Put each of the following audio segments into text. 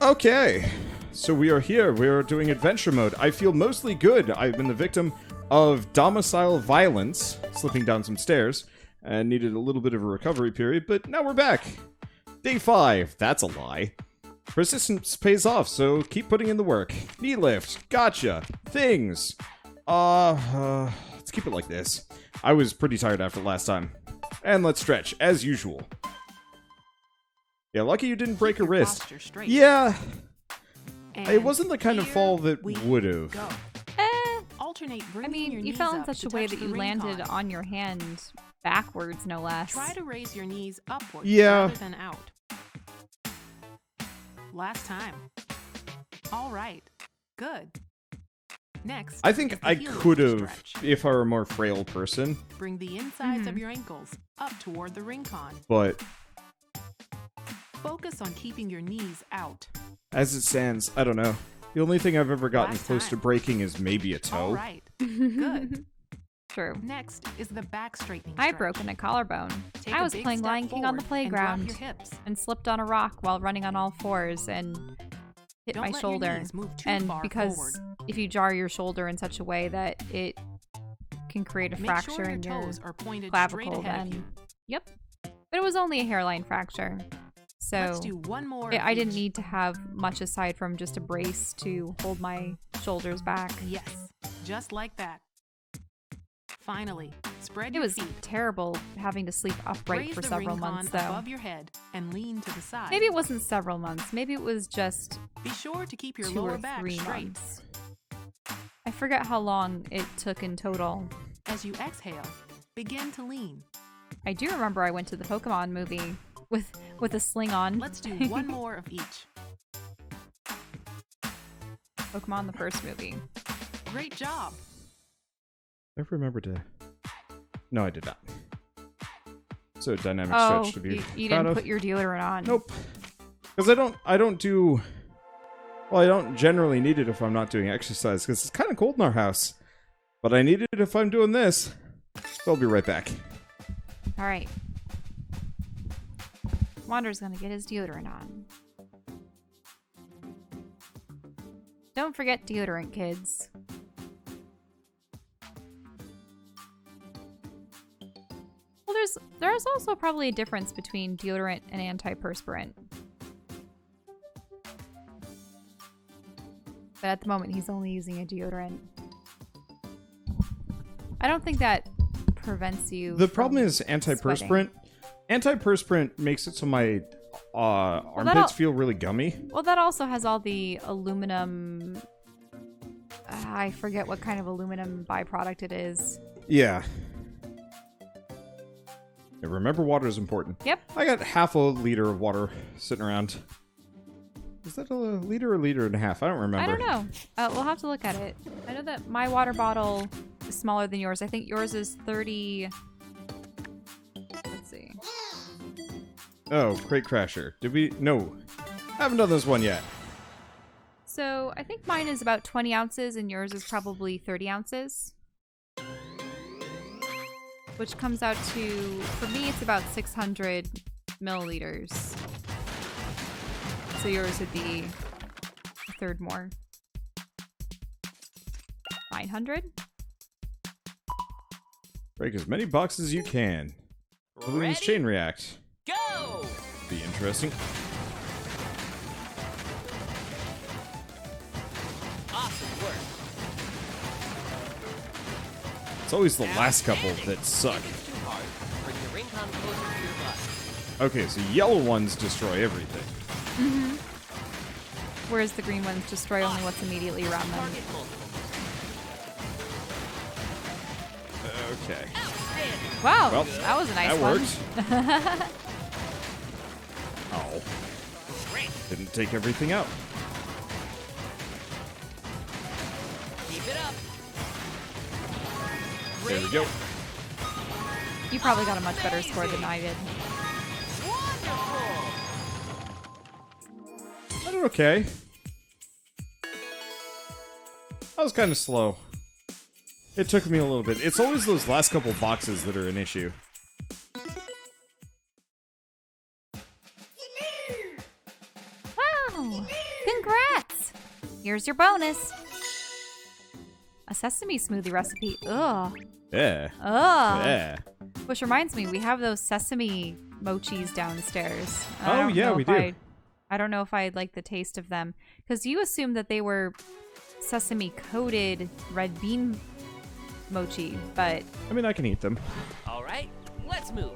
Okay, so we are here. We are doing adventure mode. I feel mostly good. I've been the victim of domicile violence, slipping down some stairs, and needed a little bit of a recovery period, but now we're back. Day 5. That's a lie. Persistence pays off, so keep putting in the work. Knee lift. Gotcha. Things. Let's keep it like this. I was pretty tired after last time. And let's stretch, as usual. Yeah, lucky you didn't break a wrist. Yeah. It wasn't the kind of fall that would've. I mean, you fell in such a way that you landed on your hand backwards, no less. Try to raise your knees upwards rather than out. Last time. All right. Good. Next, I think I could have, if I were a more frail person. Bring the insides of your ankles up toward the ring con. But focus on keeping your knees out. As it stands, I don't know. The only thing I've ever gotten close to breaking is maybe a toe. All right. Good. True. Next is the back straightening I've stretch. broken a collarbone. Take I a was big playing step Lion King on the forward and drop playground your hips. and slipped on a rock while running on all fours and hit Don't my let your shoulder. knees move too And far because forward. if you jar your shoulder in such a way that it can create a Make fracture sure your in your toes are pointed clavicle, straight ahead of then you. yep. But it was only a hairline fracture, so Let's do one more. I didn't each. need to have much aside from just a brace to hold my shoulders back. Yes, just like that. Finally, spread It your was feet. terrible having to sleep upright Raise for the several ring months, con though. above your head and lean to the side. Maybe it wasn't several months. Maybe it was just Be sure to keep your 2 lower or back 3 straight. months. I forget how long it took in total. As you exhale, begin to lean. I do remember I went to the Pokemon movie with a sling on. Let's do one more of each. Pokemon the first movie. Great job. I remember to. No, I did not. So dynamic Oh, stretch to be you proud didn't of. put your deodorant on. Nope. Because I don't do. Well, I don't generally need it if I'm not doing exercise because it's kind of cold in our house. But I need it if I'm doing this. So I'll be right back. All right. Wander's gonna get his deodorant on. Don't forget deodorant, kids. Well, there's also probably a difference between deodorant and antiperspirant. But at the moment, he's only using a deodorant. I don't think that prevents you. The problem is antiperspirant. sweating. Antiperspirant makes it so my armpits feel really gummy. Well, that also has all the aluminum. I forget what kind of aluminum byproduct it is. Yeah. Yeah, remember, water is important. Yep. I got half a liter of water sitting around. Is that a liter or a liter and a half? I don't remember. I don't know. We'll have to look at it. I know that my water bottle is smaller than yours. I think yours is 30. Let's see. Oh, Crate Crasher. Did we? No. I haven't done this one yet. So I think mine is about 20 ounces and yours is probably 30 ounces. Which comes out to, for me, it's about 600 milliliters. So yours would be a third more. 900? Break as many boxes as you can. Balloons chain react. Go! Be interesting. Awesome work. It's always the last couple that suck. If it's too hard, bring the ring con closer to your butt. Okay, so yellow ones destroy everything. Mm-hmm. Whereas the green ones destroy only what's immediately around them. Target multiple. Okay. Outstanding. Wow, Well, that was a nice that one. worked. Oh. Great. Didn't take everything out. Keep it up. There we go. You probably got a much better score than I did. Wonderful. I did okay. I was kind of slow. It took me a little bit. It's always those last couple boxes that are an issue. Wow! Congrats! Here's your bonus. A sesame smoothie recipe. Ugh. Yeah. Ugh. Yeah. Which reminds me, we have those sesame mochis downstairs. Oh, yeah, we do. I don't know if I'd like the taste of them. Because you assumed that they were sesame-coated red bean mochi, but... I mean, I can eat them. All right, let's move.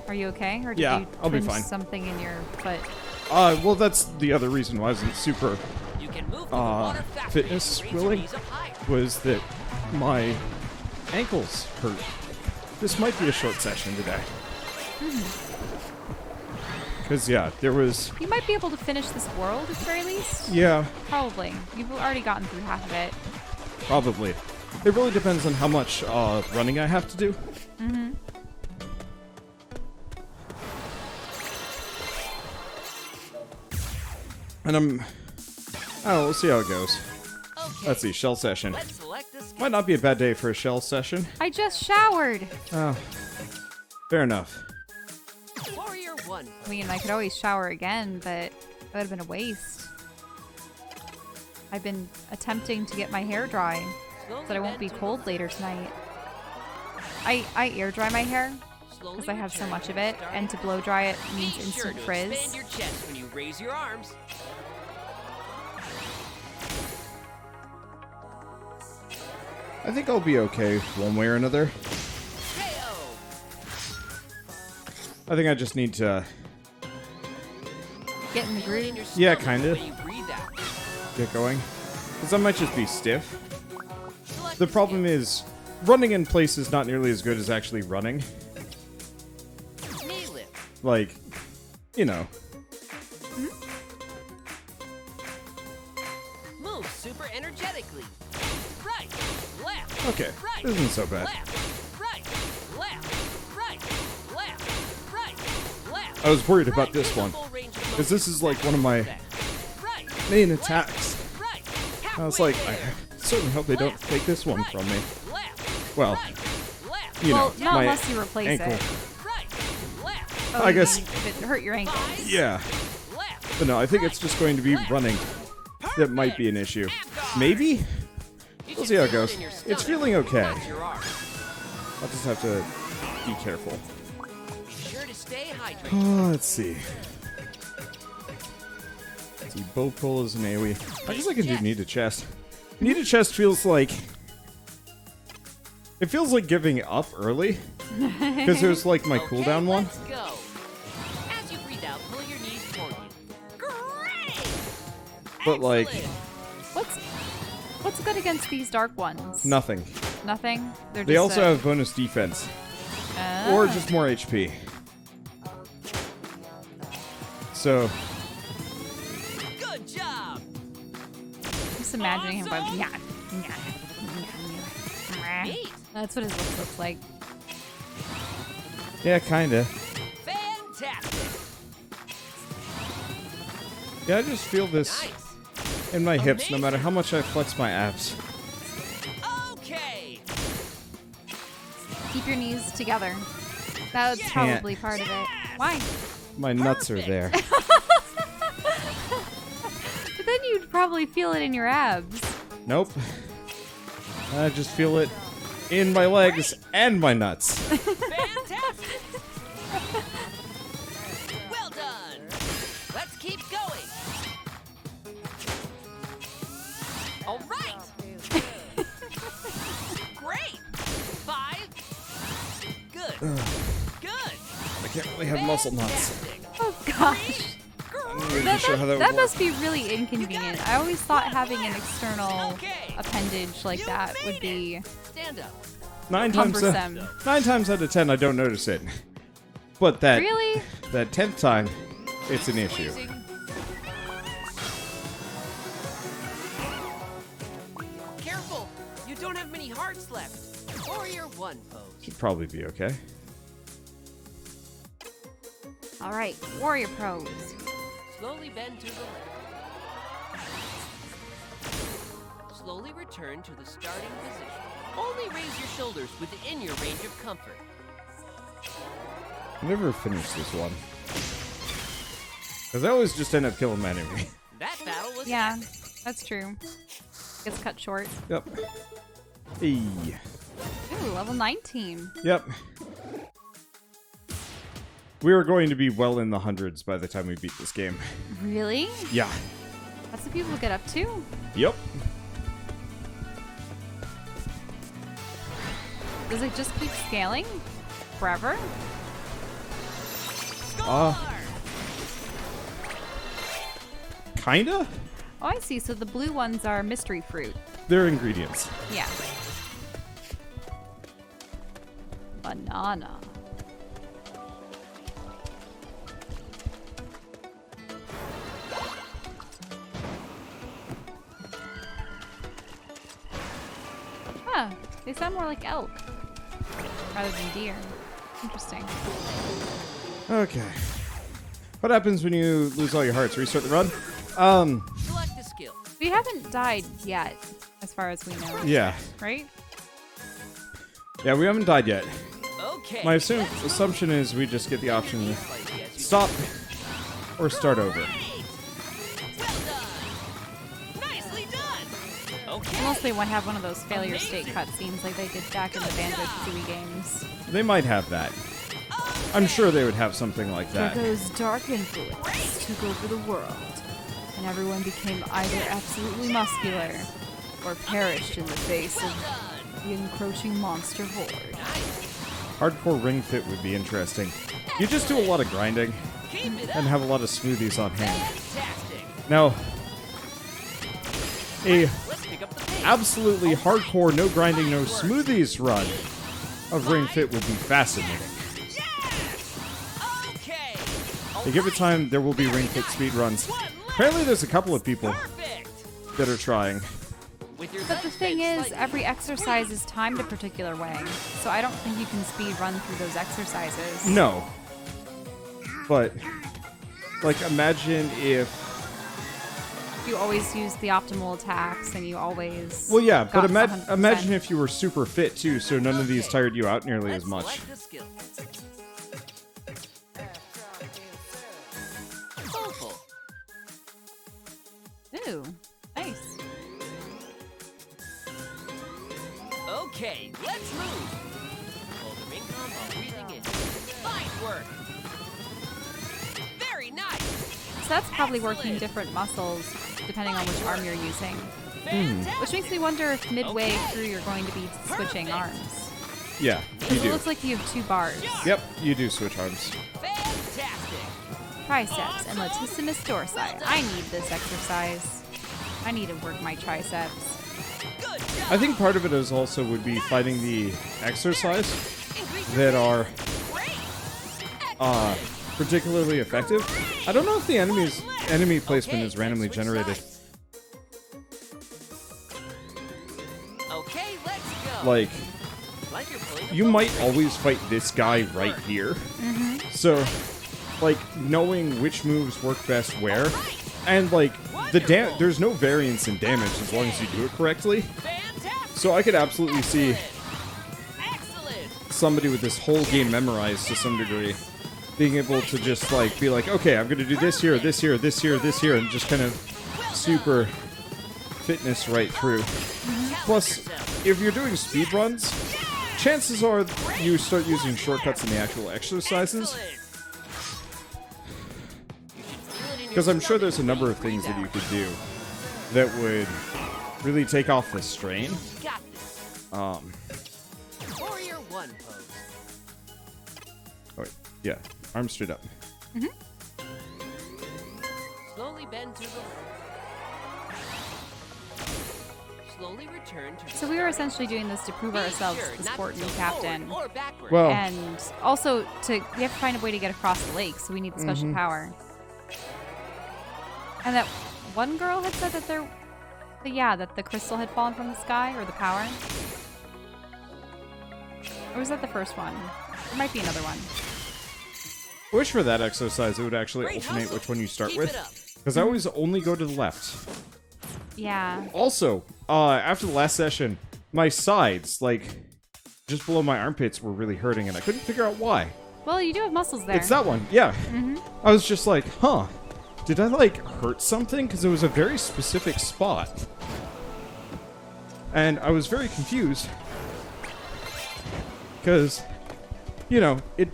Are you okay? Or did Yeah, you I'll be twinge fine. something in your foot? Well, that's the other reason why I wasn't super You can move through the water faster fitness and raise your willing, knees up higher. was that my ankles hurt. This might be a short session today. Because, yeah, there was... You might be able to finish this world at the very least. Yeah, Probably. You've already gotten through half of it. probably. It really depends on how much running I have to do. Mm-hmm. And I don't know, we'll see how it goes. Okay, Let's see, shell session. let's select the skill. Might not be a bad day for a shell session. I just showered. Oh, fair enough. Warrior 1. I mean, I could always shower again, but that would have been a waste. I've been attempting to get my hair dry so that I won't be cold later tonight. I air dry my hair because I have so much of it, and to blow dry it means Be sure instant to frizz. expand your chest when you raise your arms. I think I'll be okay one way or another. KO. I think I just need to Get in the Feel it in groove. your Yeah, stomach kinda. when you breathe out. get going. Because I might just be stiff. Select The the problem is, running in place is not nearly as good as actually running. skill. Knee lift. Like, you know. Move super energetically. Right, left. Okay, Right. this isn't so bad. Left, right, left, right, left, right, left. I was worried about Right this is a one. full range of Because this is like one of my motion. Right, main attacks. right. I was Halfway like, I there. certainly hope they don't Left, take this one right, from me. Left, Well, right, left, you Well, know, not my unless you replace ankle. it. right, left, Oh, I you guess- mean if it hurt your ankle. five, Yeah, left. but no, I think it's just going to be running that might be an issue. Maybe? You We'll should see how it feel goes. in your It's stomach feeling when you okay. cross your arms. I'll just have to be careful. Be sure to stay hydrated. Let's see. Let's see, bow pull is an AoE. I guess I can do knee to chest. Knee to chest feels like... It feels like giving up early. Because there's like my Okay, cooldown one. let's go. As you breathe out, pull your knees toward you. Great! But, like- Excellent. What's good against these dark ones? Nothing. Nothing? They're They just also have bonus defense. Or just more HP. So, Good job. just imagining him going, Awesome. yeah, yeah. Neat. That's what his look looks like. yeah, kinda. Fantastic. Yeah, I just feel this Nice. in my hips no Amazing. matter how much I flex my abs. Okay. Keep your knees together. That's Yes. probably part of it. Yes. Why? My nuts are Perfect. there. But then you'd probably feel it in your abs. Nope. I just feel it in my legs and my nuts. Fantastic. Well done. Let's keep going. All right. Great. 5. Good. Good. I can't really have muscle nuts. Fantastic. Oh gosh. I'm not even sure how that would That work. must be really inconvenient. I always thought having an external Okay. appendage like You that made would be Stand up. 9 cumbersome. times out of 10, I don't notice it. But that Really? that 10th time, it's an issue. Squeezing. Careful. You don't have many hearts left. Warrior 1 pose. Should probably be okay. All right, warrior pose. Slowly bend to the left. Slowly return to the starting position. Only raise your shoulders within your range of comfort. I never finished this one. Because I always just end up killing my enemy. That battle was Yeah, that's true. Gets cut short. Yep. Hey. Ooh, level 19. Yep. We are going to be well in the hundreds by the time we beat this game. Really? Yeah. That's what people get up to? Yep. Does it just keep scaling? Forever? Kinda? Oh, I see. So the blue ones are mystery fruit. They're ingredients. Yeah. Banana. Huh. They sound more like elk rather than deer. Interesting. Okay. What happens when you lose all your hearts? Restart the run? select a skill. We haven't died yet, as far as we know. Yeah. Right? Yeah, we haven't died yet. Okay. My assumption is we just get the option to stop or start over. Well done. Nicely done. Okay. Unless they would have one of those failure state cutscenes like they did back in the Banjo-Kazooie games. They might have that. I'm sure they would have something like that. Those dark influence took over the world, and everyone became either absolutely muscular or perished in the face of the encroaching monster horde. Hardcore ring fit would be interesting. You just do a lot of grinding and have a lot of smoothies on hand. Fantastic. Now, a Let's pick up the pace. absolutely hardcore, no grinding, no smoothies run of ring fit would be fascinating. Okay. They give it time, there will be ring fit speed runs. Apparently there's a couple of people Perfect. that are trying. With your But the legs thing bent is, slightly, every exercise is timed a particular way, so I don't think you can speed run through those exercises. No. But, like, imagine if... You always use the optimal attacks, and you always. Well, yeah, but got 100%. imagine if you were super fit, too, so none of these tired you out nearly let's as much. select a skill. Soulful. Ooh, nice. Okay, let's move. Hold the ring comb while breathing in. Fine work. Very nice. So that's probably working different muscles depending on which arm you're using. Fantastic. Which makes me wonder if midway through you're going to be switching arms. Yeah, you Because it do. looks like you have two bars. Yep, you do switch arms. Fantastic. Triceps and latissimus dorsi. I need this exercise. I need to work my triceps. Good job. I think part of it is also would be finding the exercise that are particularly effective. I don't know if the enemy placement is randomly generated. Okay, let's go. Like, Like you're pulling a you might always fight this guy right here. So, like, knowing which moves work best where, and like there's no variance in damage as long as you do it correctly. Fantastic. So I could absolutely see Excellent. somebody with this whole game memorized to some degree being able to just like be like, okay, I'm gonna do this here, this here, this here, this here, and just kind of super fitness right through. Plus, if you're doing speed runs, chances are you start using shortcuts in the actual exercises. Because I'm sure there's a number of things that you could do that would really take off the strain. Got this. Warrior 1 pose. Oh, wait, yeah, arms straight up. Slowly bend to the left. Slowly return to the So we were essentially doing this to prove Be ourselves sure the not sport to and go captain. forward or backward. Well, And also, we have to find a way to get across the lake, so we need the special power. And that one girl had said that that the crystal had fallen from the sky, or the power. Or was that the first one? There might be another one. I wish for that exercise it would actually Great alternate hustle. which one you start Keep with. it up. Because I always only go to the left. Yeah. Also, after the last session, my sides, like, just below my armpits were really hurting, and I couldn't figure out why. Well, you do have muscles there. It's that one, yeah. I was just like, huh. Did I, like, hurt something? Because it was a very specific spot. And I was very confused. Because, you know, it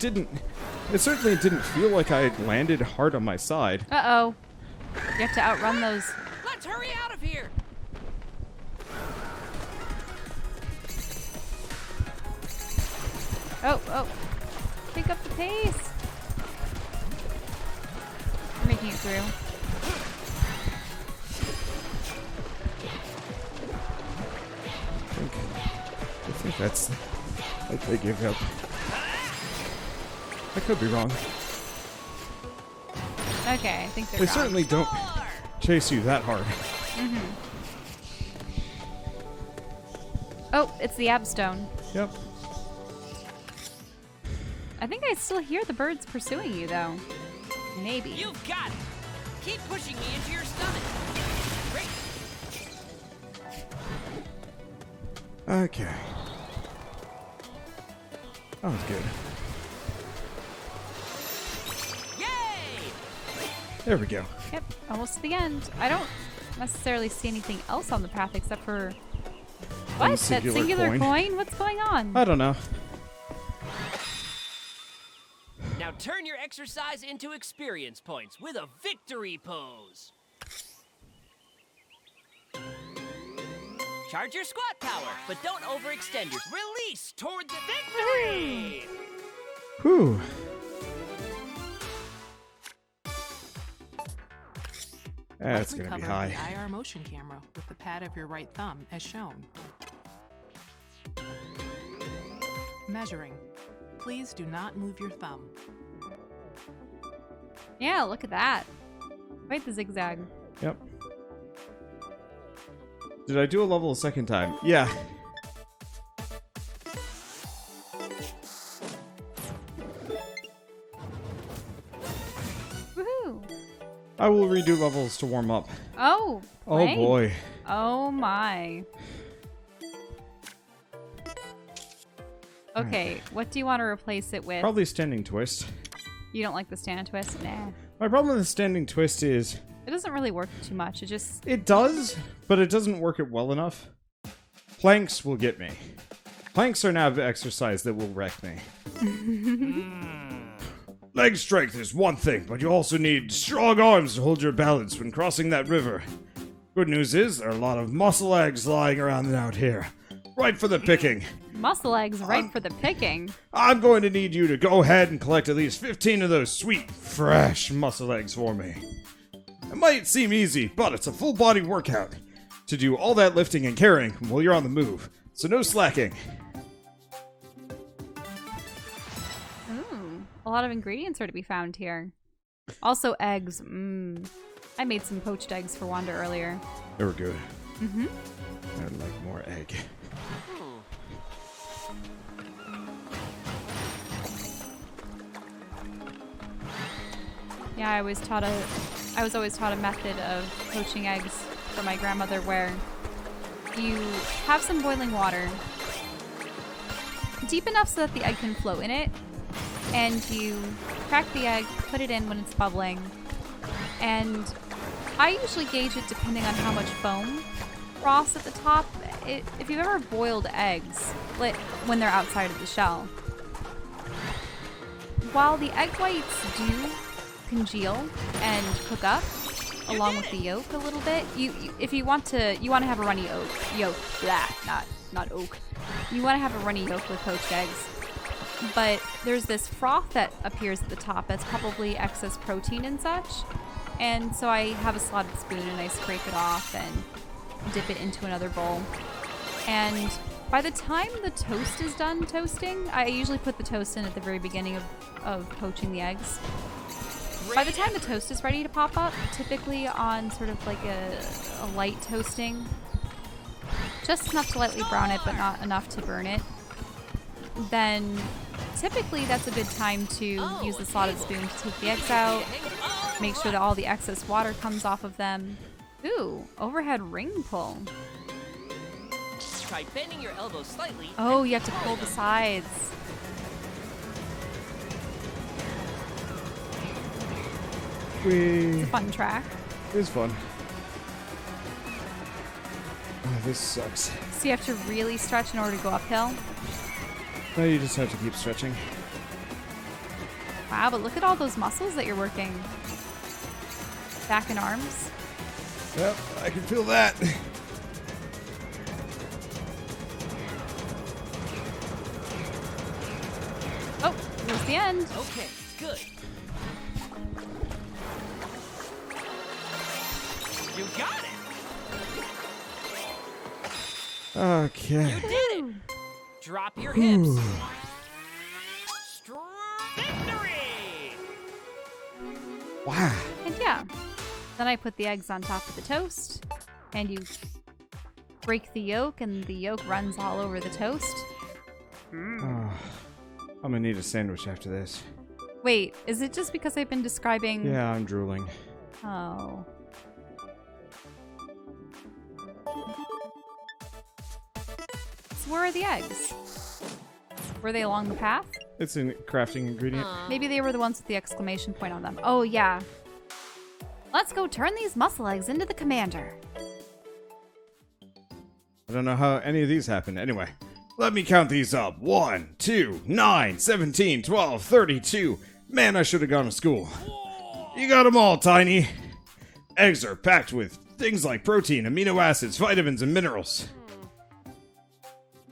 certainly didn't feel like I had landed hard on my side. Uh-oh. You have to outrun those. Let's hurry out of here. Oh, oh. Pick up the pace. We're making it through. I think that's... they give up. I could be wrong. Okay, I think they're They gone. certainly don't chase you that hard. Oh, it's the Abstone. Yep. I think I still hear the birds pursuing you, though. Maybe. You've got it. Keep pushing me into your stomach. Great. Okay. That was good. Yay! There we go. Yep, almost to the end. I don't necessarily see anything else on the path except for... What? That singular coin? What's going on? I don't know. Now turn your exercise into experience points with a victory pose. Charge your squat power, but don't overextend your release toward the victory. Whew. That's Lightly gonna be cover high. the IR motion camera with the pad of your right thumb as shown. Measuring. Please do not move your thumb. Yeah, look at that. Quite the zigzag. Yep. Did I do a level a second time? Yeah. Woohoo! I will redo levels to warm up. Oh! Oh wait. boy. Oh my. Okay, what do you want to replace it with? Probably standing twist. You don't like the stand twist? Nah. My problem with the standing twist is It doesn't really work too much. It just... it does, but it doesn't work it well enough. Planks will get me. Planks are now an exercise that will wreck me. Leg strength is one thing, but you also need strong arms to hold your balance when crossing that river. Good news is, there are a lot of muscle eggs lying around out here. Right for the picking. Muscle eggs right for the picking. I'm going to need you to go ahead and collect at least 15 of those sweet, fresh muscle eggs for me. It might seem easy, but it's a full body workout to do all that lifting and carrying while you're on the move. So no slacking. Ooh, a lot of ingredients are to be found here. Also eggs. I made some poached eggs for Wanda earlier. They were good. I'd like more egg. Yeah, I was always taught a method of poaching eggs from my grandmother where you have some boiling water deep enough so that the egg can float in it, and you crack the egg, put it in when it's bubbling, and I usually gauge it depending on how much foam frosts at the top. If you've ever boiled eggs when they're outside of the shell, while the egg whites do congeal and cook up along with the yolk a little bit, if you want to have a runny yolk, not oak. You want to have a runny yolk with poached eggs. But there's this froth that appears at the top that's probably excess protein and such. And so I have a slotted spoon and I scrape it off and dip it into another bowl. And by the time the toast is done toasting, I usually put the toast in at the very beginning of poaching the eggs. By the time the toast is ready to pop up, typically on sort of like a light toasting, just enough to lightly brown it, but not enough to burn it, then typically that's a good time to use the slotted spoon to take the eggs out, make sure that all the excess water comes off of them. Ooh, overhead ring pull. Try bending your elbows slightly. Oh, you have to pull the sides. Whee! Fun track. It is fun. Oh, this sucks. So you have to really stretch in order to go uphill. No, you just have to keep stretching. Wow, but look at all those muscles that you're working. Back and arms. Yep, I can feel that. Oh, here's the end. Okay, good. You got it. Okay. You did it. Drop your hips. Victory! Wow. And yeah, then I put the eggs on top of the toast, and you break the yolk, and the yolk runs all over the toast. Oh, I'm gonna need a sandwich after this. Wait, is it just because I've been describing... Yeah, I'm drooling. Oh. So where are the eggs? Were they along the path? It's a crafting ingredient. Maybe they were the ones with the exclamation point on them. Oh, yeah. Let's go turn these muscle eggs into the commander. I don't know how any of these happened. Anyway, let me count these up. 1, 2, 9, 17, 12, 32. Man, I should have gone to school. You got them all, Tiny. Eggs are packed with things like protein, amino acids, vitamins, and minerals.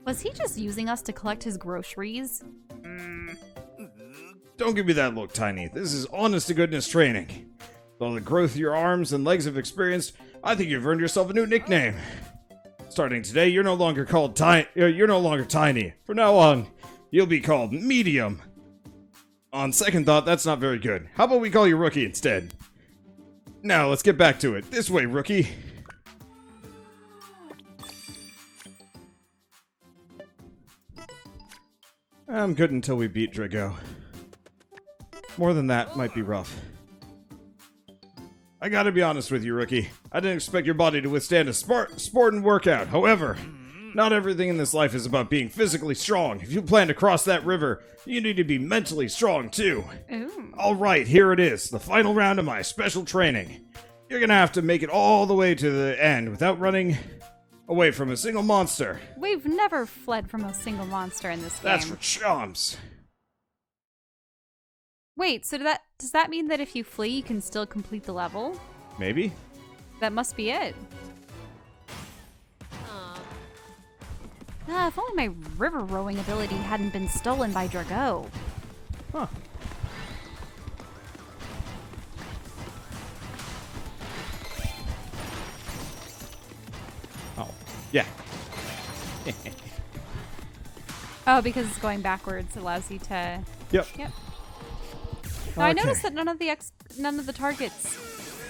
Was he just using us to collect his groceries? Don't give me that look, Tiny. This is honest-to-goodness training. With all the growth your arms and legs have experienced, I think you've earned yourself a new nickname. Starting today, you're no longer called Tiny. You're no longer Tiny. From now on, you'll be called Medium. On second thought, that's not very good. How about we call you Rookie instead? Now, let's get back to it. This way, Rookie. I'm good until we beat Drago. More than that might be rough. I gotta be honest with you, Rookie. I didn't expect your body to withstand a Spartan workout. However, not everything in this life is about being physically strong. If you plan to cross that river, you need to be mentally strong, too. Ooh. Alright, here it is. The final round of my special training. You're gonna have to make it all the way to the end without running away from a single monster. We've never fled from a single monster in this game. That's for chumps. Wait, so does that mean that if you flee, you can still complete the level? Maybe? That must be it. If only my river rowing ability hadn't been stolen by Drago. Huh. Oh, yeah. Oh, because it's going backwards allows you to... Yep. Yep. Now, I Okay. noticed that none of the targets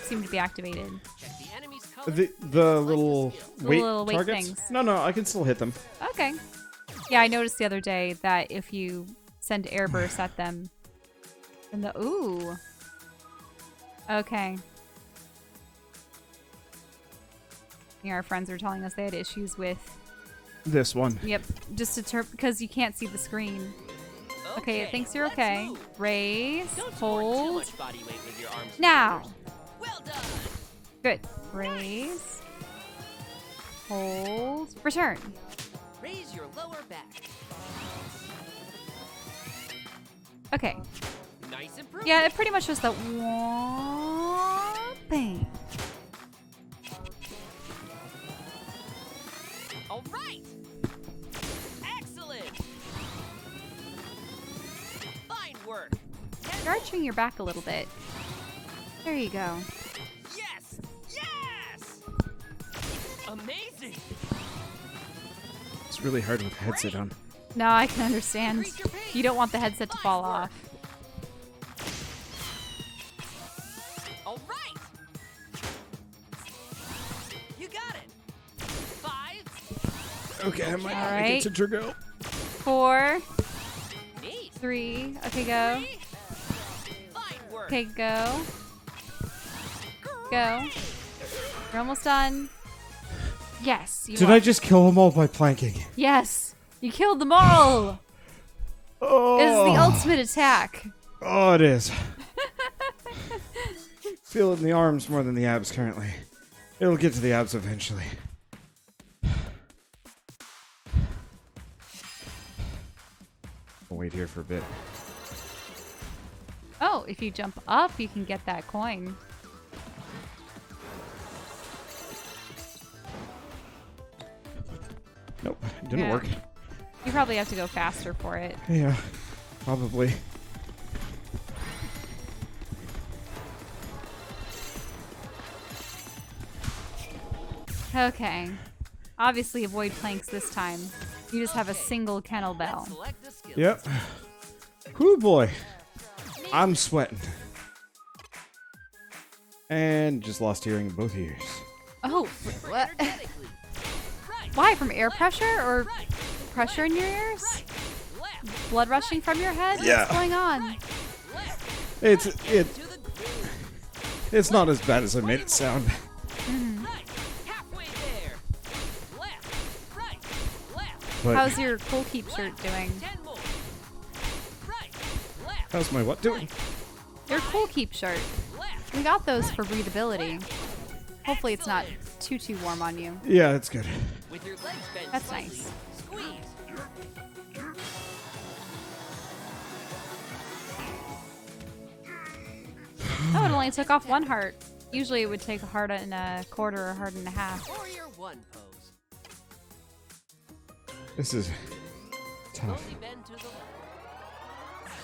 seem to be activated. Check the enemy's color. The little weight little weight targets? things. No, I can still hit them. Okay. Yeah, I noticed the other day that if you send air bursts at them, then the... Ooh. Okay. Yeah, our friends were telling us they had issues with... This one. Yep, just because you can't see the screen. Okay, it thinks you're let's okay. move. Raise, Don't support too hold. much body weight with your arms. Now. Well done. Good. Raise, hold, return. Raise your lower back. Okay. Nice improvement. Yeah, it pretty much was that one thing. All right. Excellent. Fine work. You're arching your back a little bit. There you go. Yes. Yes. Amazing. It's really hard with the headset on. No, I can understand. You don't want the headset to fall off. All right. You got it. 5. Okay, I might All not make it to right. Drago. 4, Neat. 3. Okay, go. Fine work. Okay, go. Go. You're almost done. Yes. You Did are. I just kill them all by planking? Yes. You killed them all. Oh, It is the ultimate attack. Oh, it is. Feel it in the arms more than the abs currently. It'll get to the abs eventually. I'll wait here for a bit. Oh, if you jump up, you can get that coin. Nope, it didn't Yeah. work. You probably have to go faster for it. Yeah, probably. Okay. Obviously avoid planks this time. You just have a single kettlebell. Select the skill. Yep. Whoo boy. I'm sweating. And just lost hearing in both ears. Oh, what? Energetically. Right, Why? From air pressure or right, pressure in your ears? left, Blood rushing from your head? Yeah. What's going on? left, It's to the it's not as bad as I made it sound. right, halfway there. Left, right, left, But How's your cool keep shirt doing? 10 more. Right, left, how's my what doing? Your cool keep shirt. left. We got those for breathability. Hopefully it's not too warm on you. Yeah, it's good. With your legs bent That's slightly. nice. Squeeze. Oh, it only took off one heart. Usually it would take a heart and a quarter or a heart and a half. Warrior 1 pose. This is tough. Slowly bend to the left.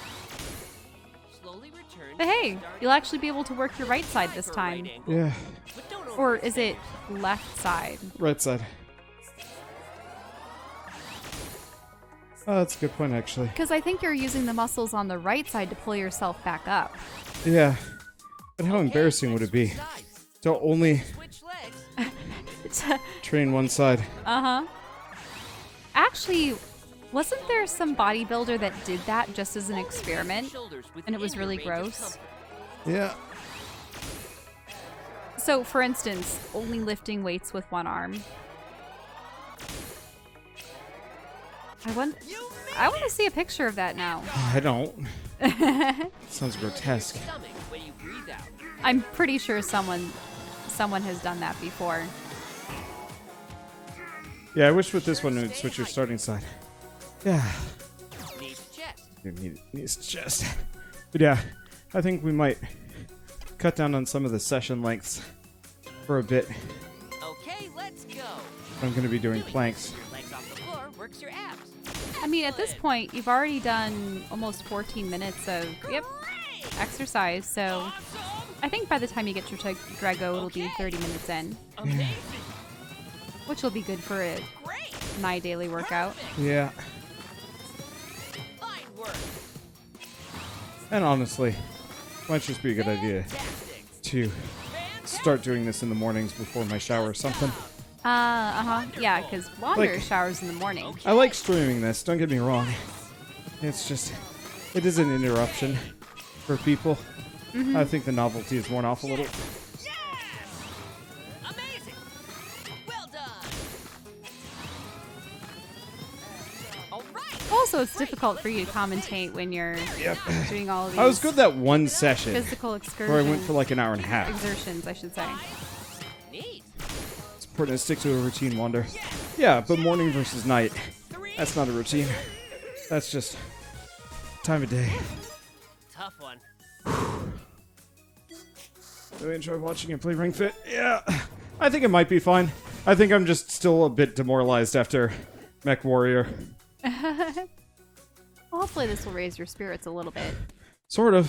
Slowly return. But to hey, the starting you'll actually be able to work your right side this for a right time. angle, Yeah, but don't Or overextend is it yourself. left side? right side. Oh, that's a good point, actually. Because I think you're using the muscles on the right side to pull yourself back up. Yeah. But how Okay, embarrassing would it be switch sides. to only Switch legs. train one side? Uh-huh. Actually, wasn't there some bodybuilder that did that just as an experiment? Shoulders And it was within really your range of gross? comfort. Yeah. So, for instance, only lifting weights with one arm. I want to see a picture of that now. I don't. Sounds grotesque. Stomach when you breathe out. I'm pretty sure someone has done that before. Yeah, I wish with this one it would switch your starting side. Yeah. Knees to chest. You need knees to chest. But yeah, I think we might cut down on some of the session lengths for a bit. Okay, let's go. I'm going to be doing planks. Your legs off the floor works your abs. I mean, at this point, you've already done almost 14 minutes of exercise, so I think by the time you get your Drago, it'll be 30 minutes in, Amazing. which will be good for Great. my daily workout. Yeah. Fine work. And honestly, might just be a good idea Fantastic. to start doing this in the mornings before my shower or something. Yeah, because Wander Like- showers in the morning. I like streaming this, don't get me wrong. It's just, it is an interruption for people. I think the novelty is worn off a little. Yes. Amazing. Well done. All right. Also, it's difficult for you to commentate when you're Yep. doing all of these I was good that one session physical where I excursions. went for like an hour and a half. Exertions, I should say. Neat. It's important to stick to a routine, Wander. Yeah, but morning versus night, 3. that's not a routine. That's just time of day. Tough one. Do I enjoy watching you play Ring Fit? Yeah, I think it might be fine. I think I'm just still a bit demoralized after Mech Warrior. Well, hopefully this will raise your spirits a little bit. Sort of.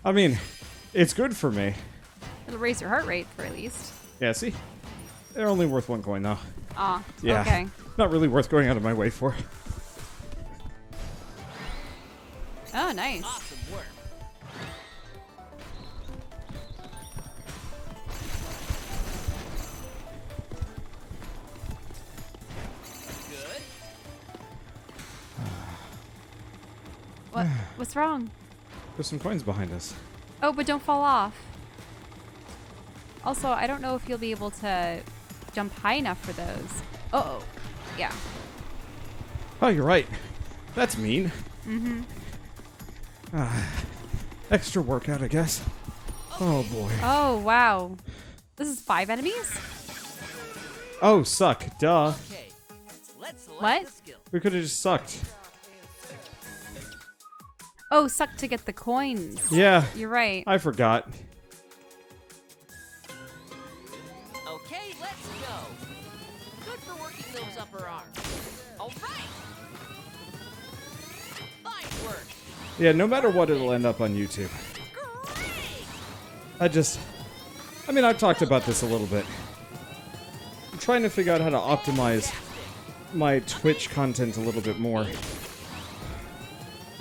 I mean, it's good for me. It'll raise your heart rate for at least. Yeah, see? They're only worth one coin, though. Ah, Yeah. okay. Not really worth going out of my way for. Oh, nice. Awesome work. Good. What's wrong? There's some coins behind us. Oh, but don't fall off. Also, I don't know if you'll be able to jump high enough for those. Uh-oh. Yeah. Oh, you're right. That's mean. Extra workout, I guess. Oh boy. Oh, wow. This is 5 enemies? Oh, suck. Duh. Okay, let's select What? the skill. We could have just sucked. Oh, suck to get the coins. Yeah, You're right. I forgot. Okay, let's go. Good for working those upper arms. All right. Fine work. Yeah, no matter what, it'll end up on YouTube. Great. I mean, I've talked about this a little bit. I'm trying to figure out how to optimize my Twitch content a little bit more.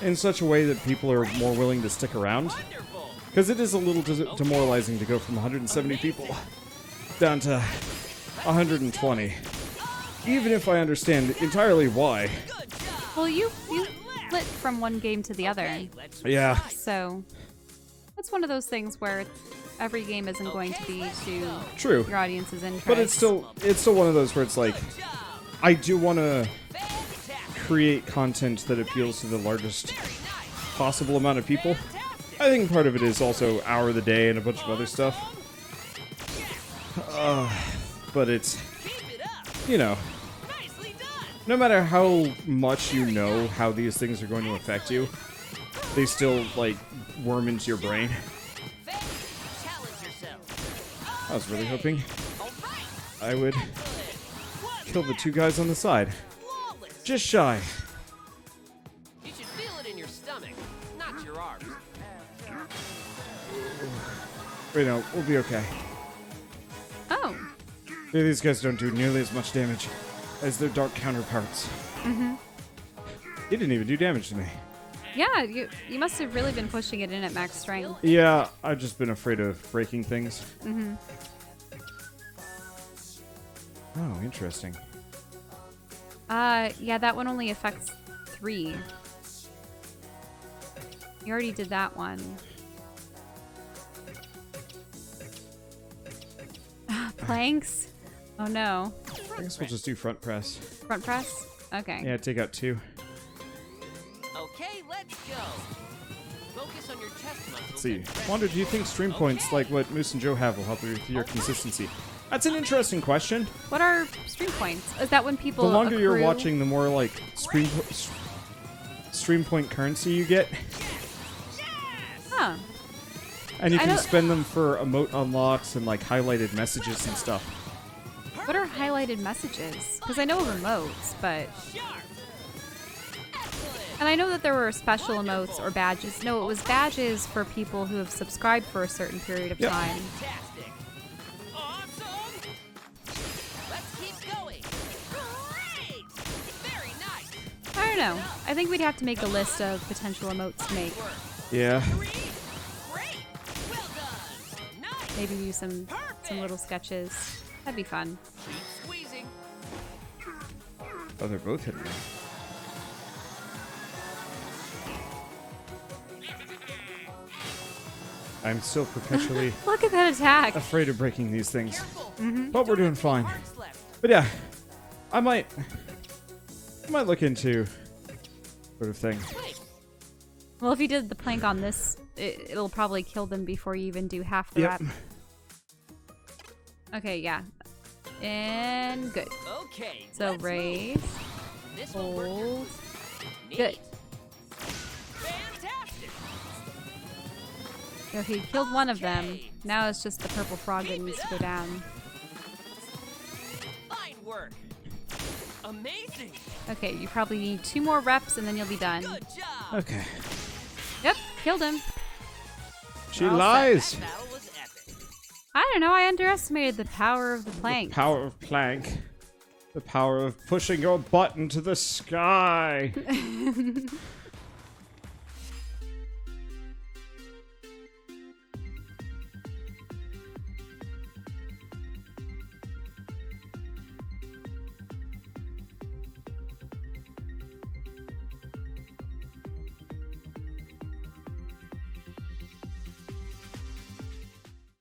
In such a way that people are more willing to stick around. Wonderful. Because it is a little demoralizing to go from 170 people down to 120. Even if I understand entirely why. Good job. Well, you flit from one game to the other. Okay, let's Yeah. retry. So, that's one of those things where every game isn't going to be to True. your audience's interest. But it's still one of those where it's like, Good job. I do want to Fantastic. create content that appeals to the largest Very nice. possible amount of people. Fantastic. I think part of it is also hour of the day and a bunch of other stuff. But it's, Keep it up. you know, Nicely done. no matter how much you know how these things are going to affect you, they still, like, worm into your brain. Challenge yourself. I was really hoping All right. I would Good. kill the 2 guys on the side. Flawless. Just shy. You should feel it in your stomach, not your arms. Wait, no, we'll be okay. Oh, Yeah, these guys don't do nearly as much damage as their dark counterparts. mm-hmm. He didn't even do damage to me. Yeah, you must have really been pushing it in at max strength. Yeah, I've just been afraid of breaking things. Mm-hmm. Oh, interesting. Yeah, that one only affects 3. You already did that one. Planks? Oh no. I guess we'll just do front press. Front press? Okay. Yeah, take out 2. Okay, let's go. Focus on your chest muscles. Let's see. and press Wander, do you think stream points like what Moose and Joe have will help with your consistency? That's an interesting question. What are stream points? Is that when people The longer you're accrue- watching, the more like stream point currency you get, Huh. and you I can don't- spend them for emote unlocks and like highlighted messages and stuff. What are highlighted messages? Because I know of emotes, but... Sharp. Excellent. And I know that there were special emotes or badges. No, it was badges for people who have subscribed for a certain period of Yep. time. Fantastic. Awesome. Let's keep going. Great. Very nice. I don't know. I think we'd have to make a list of potential emotes to make. Work. Yeah. 3. Great. Well done. Nice. Maybe do some little sketches. That'd be fun. Keep squeezing. Oh, they're both hitting me. I'm still perpetually Look at that attack. afraid of breaking these things. Careful. But we're doing fine. Arms left. But yeah, I might look into sort of thing. Wait. Well, if you did the plank on this, it'll probably kill them before you even do half the Yep. rep. Okay, yeah. And good. Okay. So let's move. raise, This will work your hold. Neat. Good. Fantastic. Okay, you killed one of them. Okay. Now it's just the purple frog that needs to go down. Fine work. Amazing. Okay, you probably need 2 more reps and then you'll be done. Good job. Okay. Yep, killed him. She All set. lies. That battle was epic. I don't know, I underestimated the power of the plank. Power of plank. The power of pushing your butt into the sky.